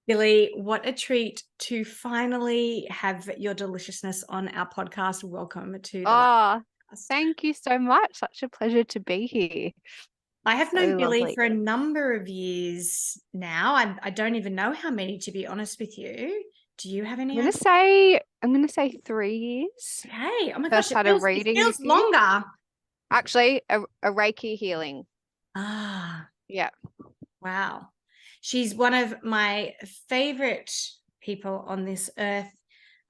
Billie, what a treat to finally have your deliciousness on our podcast. Welcome to the Oh, podcast. thank you so much. Such a pleasure to be here. I have So known Billie lovely. for a number of years now. I don't even know how many, to be honest with you. Do you have I'm any gonna idea? say I'm gonna say 3 years. Okay. Oh my gosh, First it had a feels it reading with feels you. longer. Actually, a Reiki healing. Ah, Yeah. wow. She's one of my favorite people on this earth.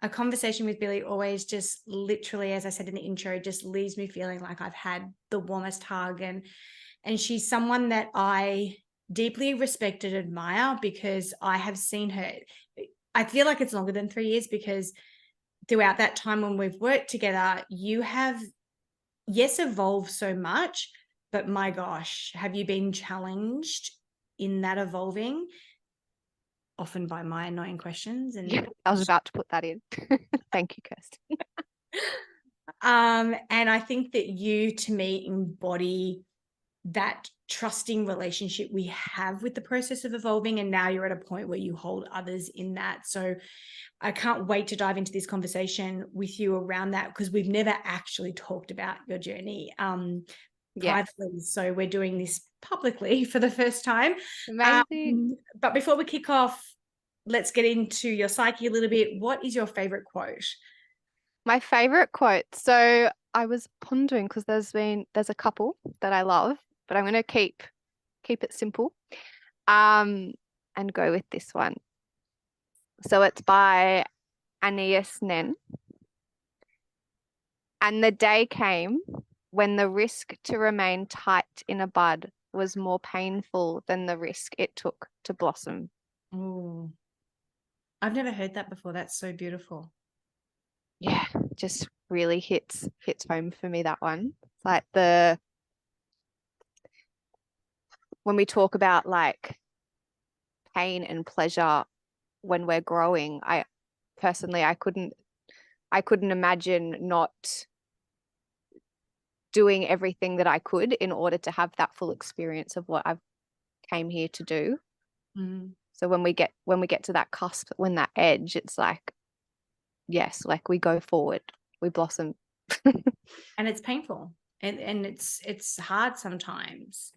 A conversation with Billie always just literally, as I said in the intro, just leaves me feeling like I've had the warmest hug. And she's someone that I deeply respect and admire because I have seen her. I feel like it's longer than 3 years because throughout that time when we've worked together, you have, yes, evolved so much, but my gosh, have you been challenged in that evolving, often by my annoying questions Yeah, and I was about to put that in. Thank you, Kirsten. and I think that you, to me, embody that trusting relationship we have with the process of evolving. And now you're at a point where you hold others in that. So I can't wait to dive into this conversation with you around that because we've never actually talked about your journey Yeah. privately. So we're doing this publicly for the first time. Amazing. But before we kick off, let's get into your psyche a little bit. What is your favorite quote? My favorite quote. So I was pondering because there's a couple that I love, but I'm gonna keep it simple. And go with this one. So it's by Aeneas Nen. And the day came when the risk to remain tight in a bud was more painful than the risk it took to blossom. Oh, I've never heard that before. That's so beautiful. Yeah, just really hits home for me, that one. It's like when we talk about like pain and pleasure when we're growing, I personally I couldn't imagine not doing everything that I could in order to have that full experience of what I've came here to do. Mm. So when we get to that cusp, when that edge, it's like, yes, like we go forward, we blossom. And it's painful and it's hard sometimes.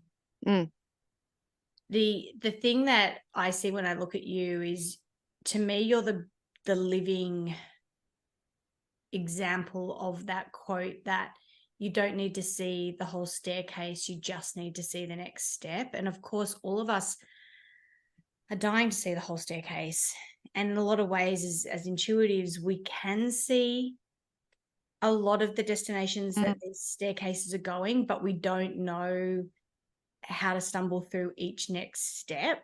Mm. The thing that I see when I look at you is, to me, you're the living example of that quote, that you don't need to see the whole staircase, you just need to see the next step. And of course, all of us are dying to see the whole staircase. And in a lot of ways, as intuitives, we can see a lot of the destinations that these staircases are going, but we don't know how to stumble through each next step.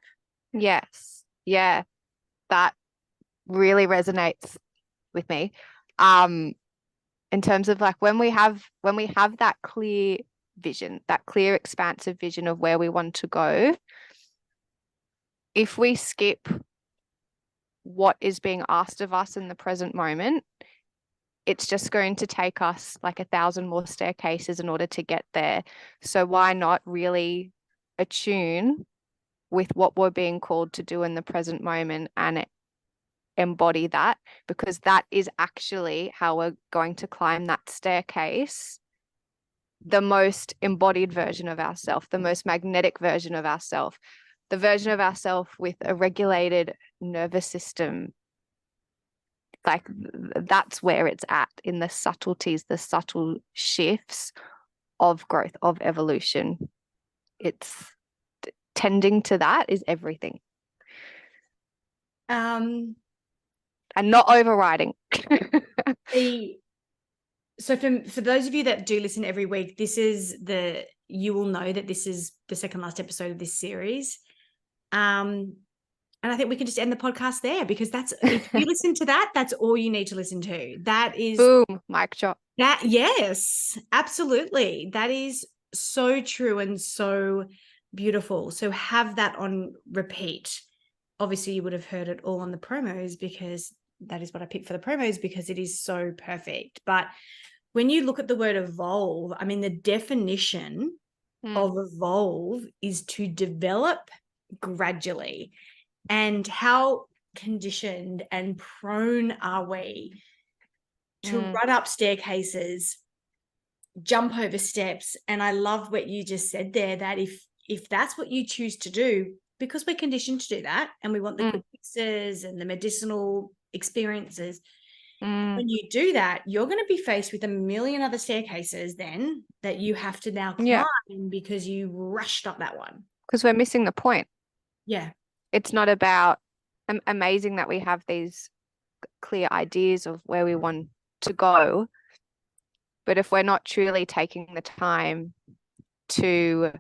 Yes. Yeah. That really resonates with me. In terms of like when we have that clear vision, that clear expansive vision of where we want to go, if we skip what is being asked of us in the present moment, it's just going to take us like 1,000 more staircases in order to get there. So why not really attune with what we're being called to do in the present moment and embody that, because that is actually how we're going to climb that staircase, the most embodied version of ourselves, the most magnetic version of ourselves, the version of ourselves with a regulated nervous system. Like that's where it's at, in the subtleties, the subtle shifts of growth, of evolution. It's tending to that is everything. Um, And not overriding. So for those of you that do listen every week, you will know that this is the second last episode of this series. And I think we can just end the podcast there, because if you listen to that, that's all you need to listen to. That is Boom, mic drop. that. Yes, absolutely. That is so true and so beautiful. So have that on repeat. Obviously, you would have heard it all on the promos, because that is what I picked for the promos, because it is so perfect. But when you look at the word evolve, I mean, the definition of evolve is to develop gradually. And how conditioned and prone are we to run up staircases, jump over steps? And I love what you just said there, that if that's what you choose to do, because we're conditioned to do that and we want the quick fixes and the medicinal experiences, when you do that, you're going to be faced with a million other staircases then that you have to now climb because you rushed up that one. Because we're missing the point. Yeah. It's not about, amazing that we have these clear ideas of where we want to go. But if we're not truly taking the time to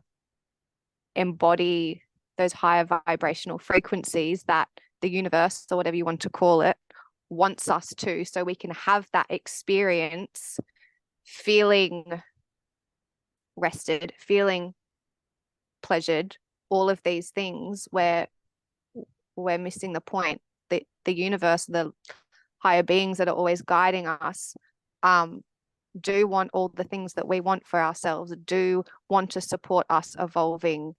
embody those higher vibrational frequencies that the universe, or whatever you want to call it, wants us to, so we can have that experience feeling rested, feeling pleasured, all of these things, where we're missing the point. The universe, the higher beings that are always guiding us, do want all the things that we want for ourselves, do want to support us evolving,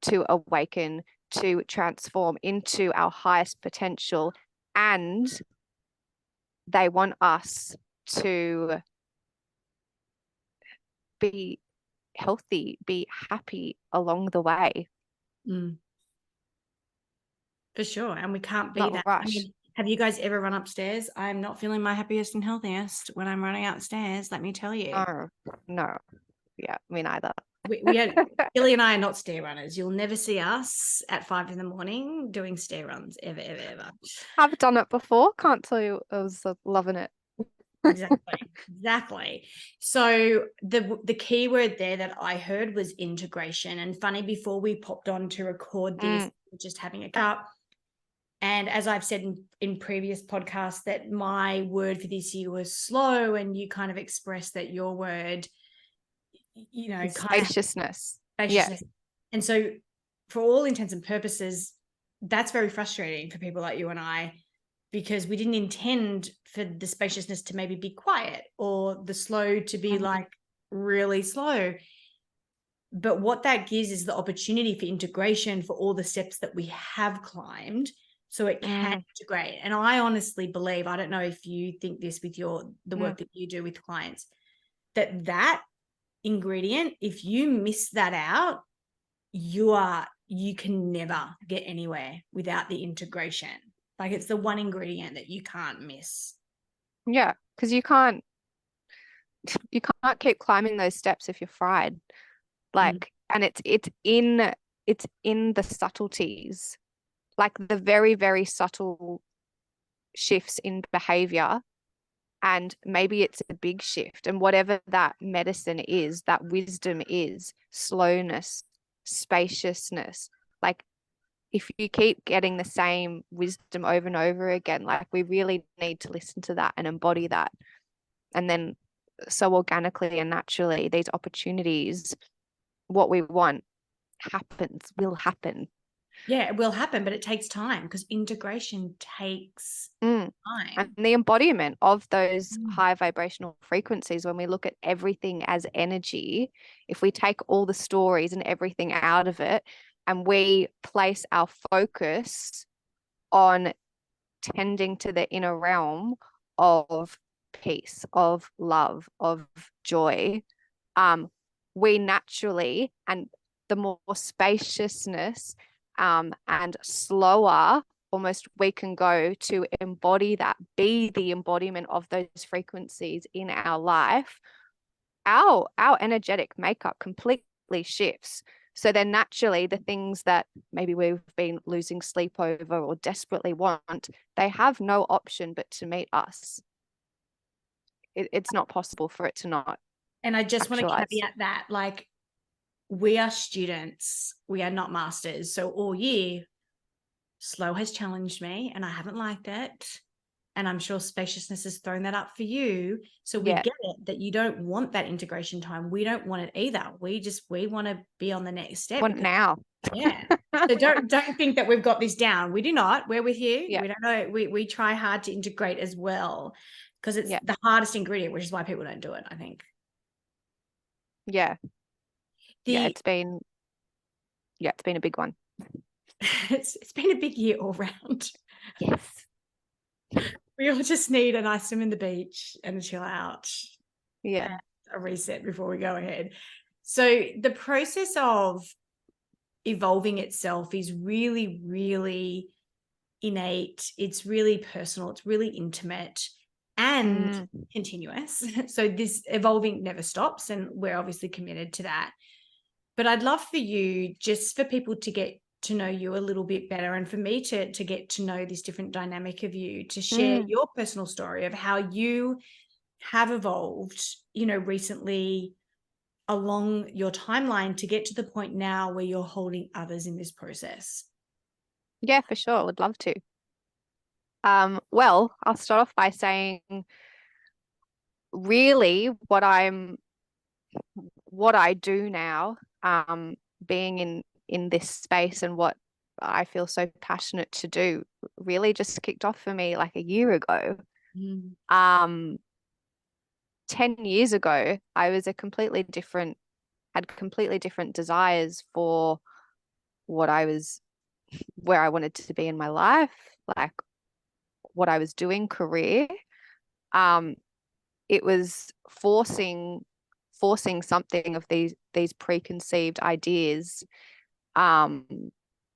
to awaken, to transform into our highest potential. And they want us to be healthy, be happy along the way. For sure. And we can't be Not that. rush. I mean, have you guys ever run upstairs? I'm not feeling my happiest and healthiest when I'm running upstairs, let me tell you. No. Yeah, me neither. Billie and I are not stair runners. You'll never see us at 5 a.m. doing stair runs, ever, ever, ever. I've done it before. Can't tell you, I was loving it. Exactly. So the key word there that I heard was integration. And funny, before we popped on to record this, just having a cup. And as I've said in previous podcasts, that my word for this year was slow, and you kind of expressed that your word, Spaciousness. Spaciousness. Yeah. And so for all intents and purposes, that's very frustrating for people like you and I, because we didn't intend for the spaciousness to maybe be quiet, or the slow to be like really slow. But what that gives is the opportunity for integration for all the steps that we have climbed, so it can integrate. And I honestly believe, I don't know if you think this with the work that you do with clients, that ingredient, if you miss that out, you can never get anywhere without the integration. Like, it's the one ingredient that you can't miss. Yeah, because you can't keep climbing those steps if you're fried. Like, and it's in the subtleties, like the very, very subtle shifts in behavior. And maybe it's a big shift, and whatever that medicine is, that wisdom is, slowness, spaciousness. Like, if you keep getting the same wisdom over and over again, like, we really need to listen to that and embody that. And then so organically and naturally, these opportunities, what we want will happen. Yeah, it will happen, but it takes time, because integration takes time. And the embodiment of those high vibrational frequencies, when we look at everything as energy, if we take all the stories and everything out of it, and we place our focus on tending to the inner realm of peace, of love, of joy, we naturally, and the more spaciousness and slower almost we can go to embody that, be the embodiment of those frequencies in our life, our energetic makeup completely shifts. So then naturally the things that maybe we've been losing sleep over or desperately want, they have no option but to meet us. It's not possible for it to not. And I just want to caveat that, like, we are students, we are not masters. So all year, slow has challenged me and I haven't liked it. And I'm sure spaciousness has thrown that up for you. So we get it, that you don't want that integration time. We don't want it either. We want to be on the next step. Want now. Yeah. So don't think that we've got this down. We do not. We're with you. Yeah. We don't know. We try hard to integrate as well, because it's the hardest ingredient, which is why people don't do it, I think. Yeah. It's been a big one. It's been a big year all round. Yes. We all just need a nice swim in the beach and a chill out. Yeah. A reset before we go ahead. So the process of evolving itself is really, really innate. It's really personal. It's really intimate and continuous. So this evolving never stops, and we're obviously committed to that. But I'd love for you, just for people to get to know you a little bit better, and for me to get to know this different dynamic of you, to share your personal story of how you have evolved, recently along your timeline to get to the point now where you're holding others in this process. Yeah, for sure. Would love to. Well, I'll start off by saying really what I do now, being in this space and what I feel so passionate to do really just kicked off for me like a year ago. 10 years ago, I was had completely different desires for where I wanted to be in my life, like what I was doing career. It was forcing something of these preconceived ideas that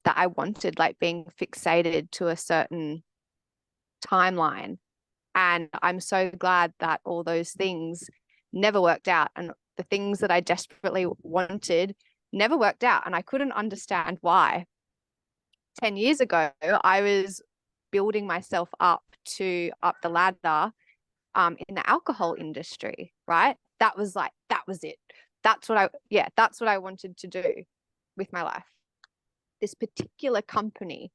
I wanted, like being fixated to a certain timeline. And I'm so glad that all those things never worked out. And the things that I desperately wanted never worked out. And I couldn't understand why. 10 years ago, I was building myself up the ladder in the alcohol industry, right? That was it. That's what I wanted to do with my life. This particular company,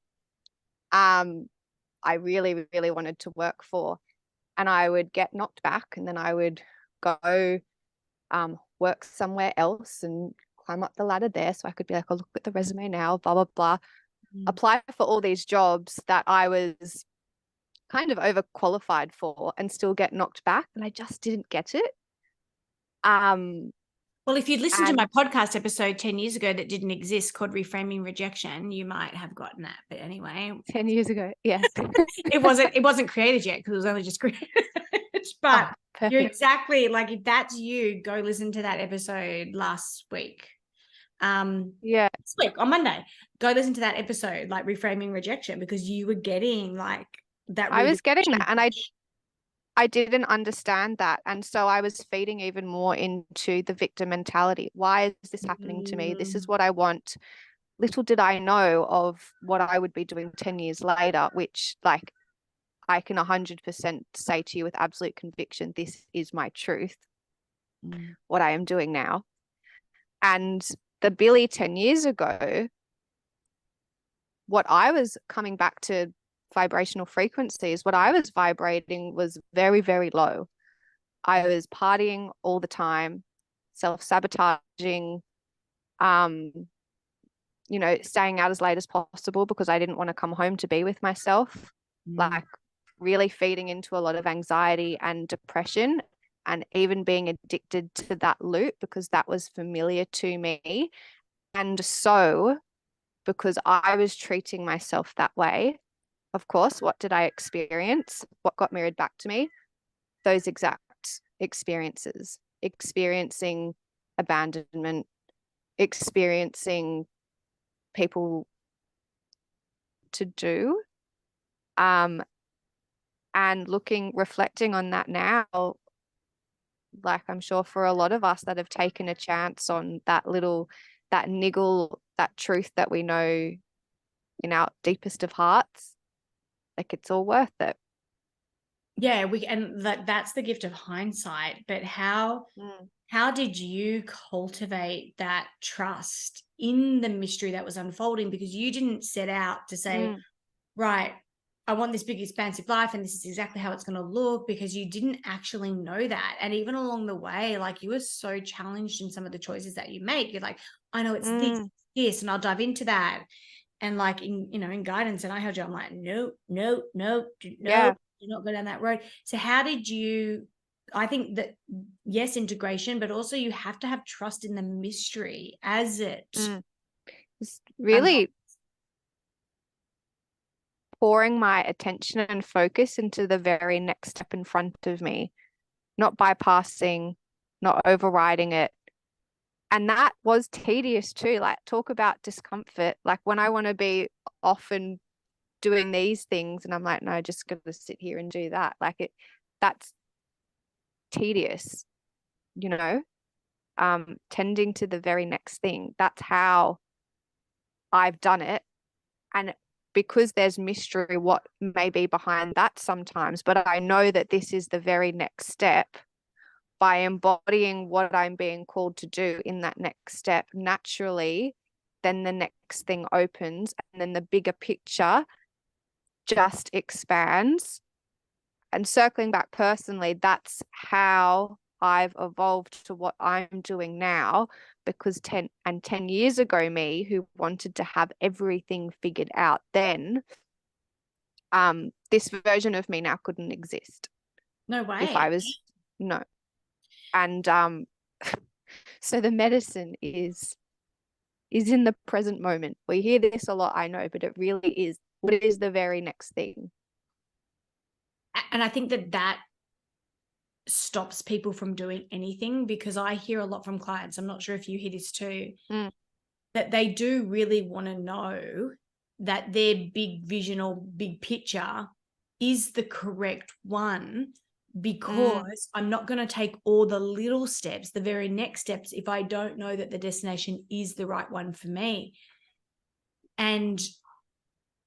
I really, really wanted to work for, and I would get knocked back, and then I would go work somewhere else and climb up the ladder there. So I could be like, oh, look at the resume now, blah, blah, blah. Apply for all these jobs that I was kind of overqualified for and still get knocked back. And I just didn't get it. Well, if you'd listened to my podcast episode 10 years ago that didn't exist called Reframing Rejection, you might have gotten that. But anyway, 10 years ago, yes. it wasn't created yet because it was only just created. But you're exactly like, if that's you, go listen to that episode last week. This week on Monday, go listen to that episode, like Reframing Rejection, because you were getting like that. I was getting that, and I didn't understand that. And so I was feeding even more into the victim mentality. Why is this happening to me? This is what I want. Little did I know of what I would be doing 10 years later, which like I can 100% say to you with absolute conviction, this is my truth, what I am doing now. And the Billie 10 years ago, what I was coming back to vibrational frequencies, what I was vibrating was very, very low. I was partying all the time, self-sabotaging, staying out as late as possible because I didn't want to come home to be with myself, like really feeding into a lot of anxiety and depression, and even being addicted to that loop because that was familiar to me. And so because I was treating myself that way, of course, what did I experience? What got mirrored back to me? Those exact experiences, experiencing abandonment, experiencing people to do, and reflecting on that now, like I'm sure for a lot of us that have taken a chance on that niggle, that truth that we know in our deepest of hearts, like it's all worth it. Yeah, that's the gift of hindsight. But how did you cultivate that trust in the mystery that was unfolding? Because you didn't set out to say, right, I want this big expansive life and this is exactly how it's going to look, because you didn't actually know that. And even along the way, like you were so challenged in some of the choices that you make. You're like, I know it's this, and I'll dive into that. And like in guidance, and I heard you, I'm like, no, do not go down that road. So how did you, I think that yes, integration, but also you have to have trust in the mystery as it really pouring my attention and focus into the very next step in front of me, not bypassing, not overriding it. And that was tedious too. Like, talk about discomfort. Like, when I want to be off and doing these things and I'm like, no, just gonna sit here and do that. Like, that's tedious, you know? Tending to the very next thing. That's how I've done it. And because there's mystery what may be behind that sometimes, but I know that this is the very next step. By embodying what I'm being called to do in that next step, naturally, then the next thing opens, and then the bigger picture just expands. And circling back personally, that's how I've evolved to what I'm doing now, because 10 years ago, me, who wanted to have everything figured out then, this version of me now couldn't exist. No way. If I was, no. And so the medicine is in the present moment. We hear this a lot, I know, but it really is. What is the very next thing? And I think that stops people from doing anything, because I hear a lot from clients, I'm not sure if you hear this too, that they do really want to know that their big vision or big picture is the correct one, because I'm not going to take all the little steps, the very next steps, if I don't know that the destination is the right one for me. And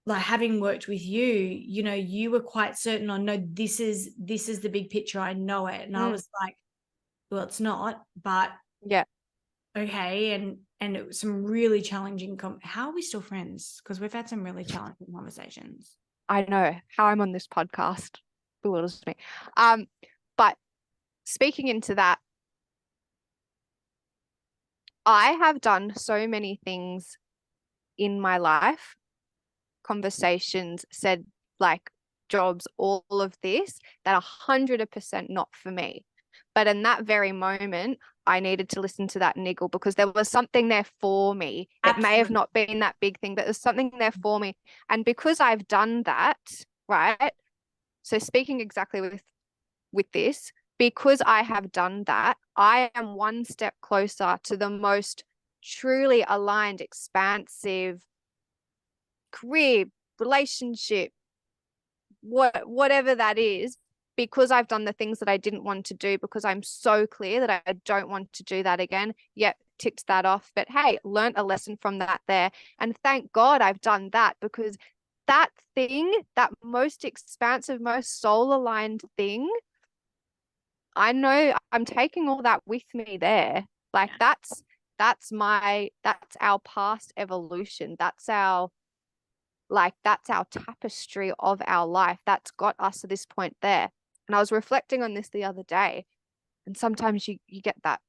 like, having worked with you, you know, you were quite certain on, no, this is the big picture. I know it. And I was like, well, it's not, but yeah, okay. And it was some really challenging. How are we still friends? Because we've had some really challenging conversations. I know how I'm on this podcast bewilders me. But speaking into that, I have done so many things in my life, conversations, said, like, jobs, all of this, that 100% not for me. But in that very moment, I needed to listen to that niggle, because there was something there for me. It may have not been that big thing, but there's something there for me. And because I've done that, right? So speaking exactly with this, because I have done that, I am one step closer to the most truly aligned, expansive career, relationship, whatever that is, because I've done the things that I didn't want to do, because I'm so clear that I don't want to do that again. Yep, ticked that off. But hey, learned a lesson from that there. And thank God I've done that, because that thing, that most expansive, most soul aligned thing, I know I'm taking all that with me there. Like, that's our past evolution. That's our tapestry of our life. That's got us to this point there. And I was reflecting on this the other day, and sometimes you get that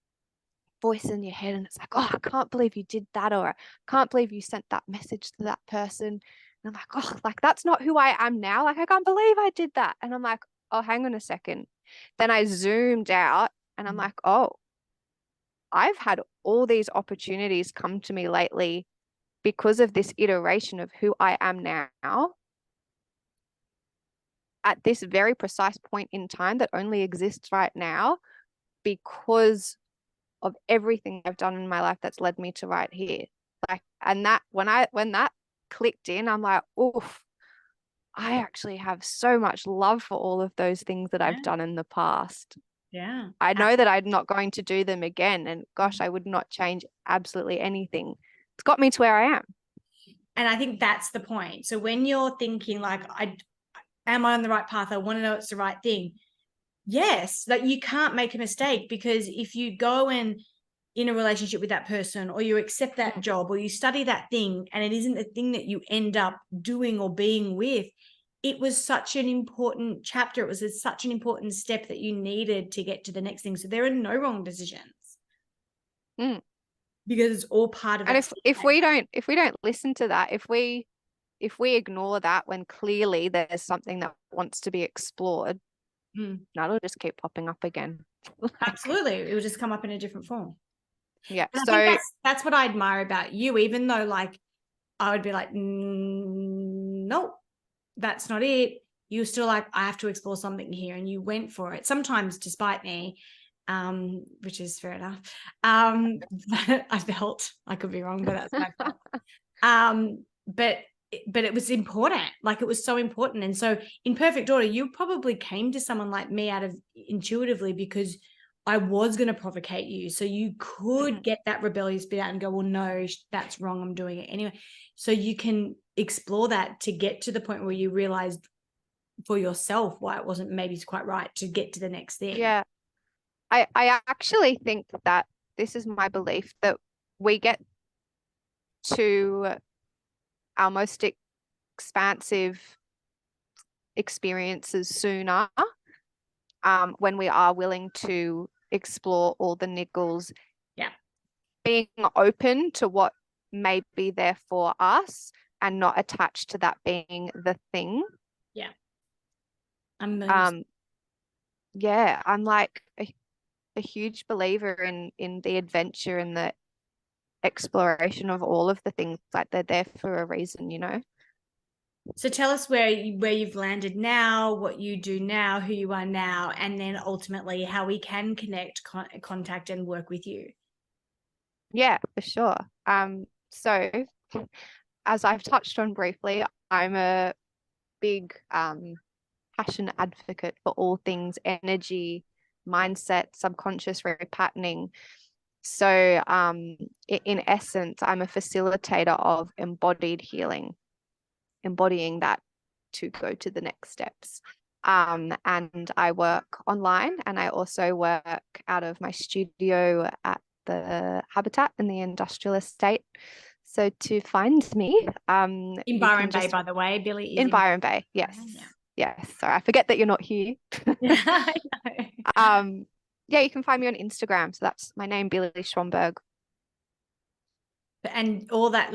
voice in your head and it's like, oh, I can't believe you did that, or I can't believe you sent that message to that person. And I'm like, oh, like, that's not who I am now. Like, I can't believe I did that. And I'm like, oh, hang on a second. Then I zoomed out and I'm like, oh, I've had all these opportunities come to me lately because of this iteration of who I am now, at this very precise point in time that only exists right now, because of everything I've done in my life that's led me to right here. Like, and that when that clicked in, I'm like, oof, I actually have so much love for all of those things that I've done in the past. Yeah. I know that I'm not going to do them again. And gosh, I would not change absolutely anything. It's got me to where I am. And I think that's the point. So when you're thinking like, am I on the right path? I want to know it's the right thing. Yes, like, you can't make a mistake, because if you go and in a relationship with that person, or you accept that job, or you study that thing, and it isn't the thing that you end up doing or being with, it was such an important chapter. It was such an important step that you needed to get to the next thing. So there are no wrong decisions. Because it's all part of and that. if we don't listen to that, if we ignore that when clearly there's something that wants to be explored, it'll just keep popping up again. Absolutely. It will just come up in a different form. Yeah. And so I think that's what I admire about you, even though, like, I would be like, no. that's not it. You're still like, I have to explore something here, and you went for it, sometimes despite me, which is fair enough. But I felt, I could be wrong, but that's what I felt. But it was important. Like, it was so important. And so in perfect order, you probably came to someone like me out of intuitively because I was going to provocate you. So you could get that rebellious bit out and go, well, no, that's wrong, I'm doing it anyway. So you can explore that to get to the point where you realized for yourself why it wasn't maybe quite right to get to the next thing. Yeah. I actually think that this is my belief, that we get to our most expansive experiences sooner when we are willing to explore all the niggles. Yeah. Being open to what may be there for us and not attached to that being the thing. Yeah. Yeah, I'm like a huge believer in the adventure and the exploration of all of the things. Like, they're there for a reason, you know. So tell us where you've landed now, what you do now, who you are now, and then ultimately how we can connect, contact, and work with you. Yeah, for sure. So as I've touched on briefly, I'm a big passionate advocate for all things energy, mindset, subconscious repatterning. So in essence, I'm a facilitator of embodied healing, embodying that to go to the next steps. And I work online, and I also work out of my studio at the Habitat in the industrial estate. So to find me, In Byron Bay, by the way, Billie is in Byron Bay. Yes. Yeah. Yes. Sorry, I forget that you're not here. Yeah, I know. Yeah, you can find me on Instagram. So that's my name, Billie Schwamberg. And all those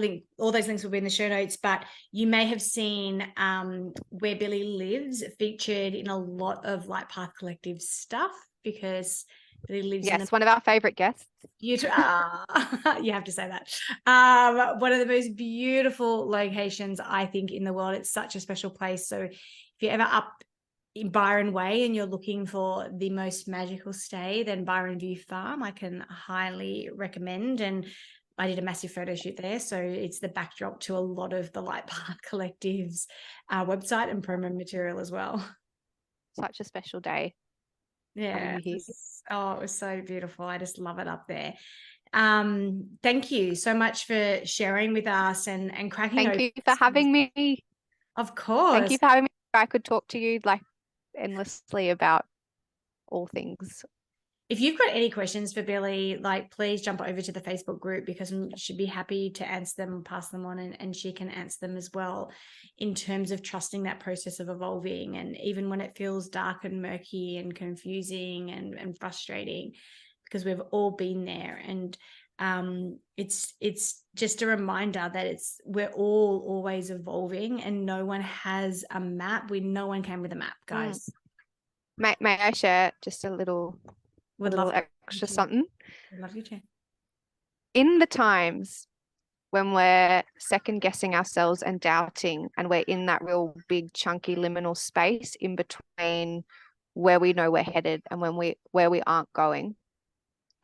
links will be in the show notes, but you may have seen where Billie lives featured in a lot of Light Path Collective stuff, because Billie lives in one of our favorite guests. You have to say that. One of the most beautiful locations, I think, in the world. It's such a special place. So if you're ever up in Byron Way and you're looking for the most magical stay, then Byron View Farm, I can highly recommend. And I did a massive photo shoot there. So it's the backdrop to a lot of the Light Path Collective's website and promo material as well. Such a special day. Yeah. It was so beautiful. I just love it up there. Thank you so much for sharing with us and cracking open. Thank you for having me. Of course. Thank you for having me. I could talk to you like endlessly about all things. If you've got any questions for Billie, like, please jump over to the Facebook group, because she'd be happy to answer them, pass them on, and she can answer them as well, in terms of trusting that process of evolving. And even when it feels dark and murky and confusing and frustrating, because we've all been there. And it's just a reminder that we're all always evolving, and no one has a map. No one came with a map, guys. May I share just a little extra something? I'd love you to. In the times when we're second guessing ourselves and doubting, and we're in that real big chunky liminal space in between where we know we're headed and where we aren't going,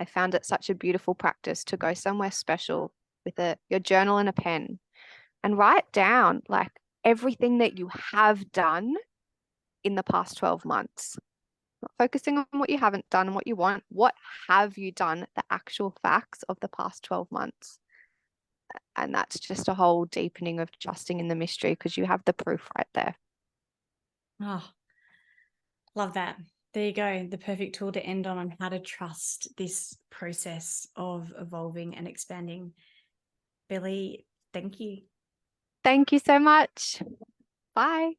I found it such a beautiful practice to go somewhere special with your journal and a pen and write down like everything that you have done in the past 12 months. Not focusing on what you haven't done and what you want. What have you done? The actual facts of the past 12 months. And that's just a whole deepening of trusting in the mystery, because you have the proof right there. Oh, love that. There you go. The perfect tool to end on how to trust this process of evolving and expanding. Billie, thank you. Thank you so much. Bye.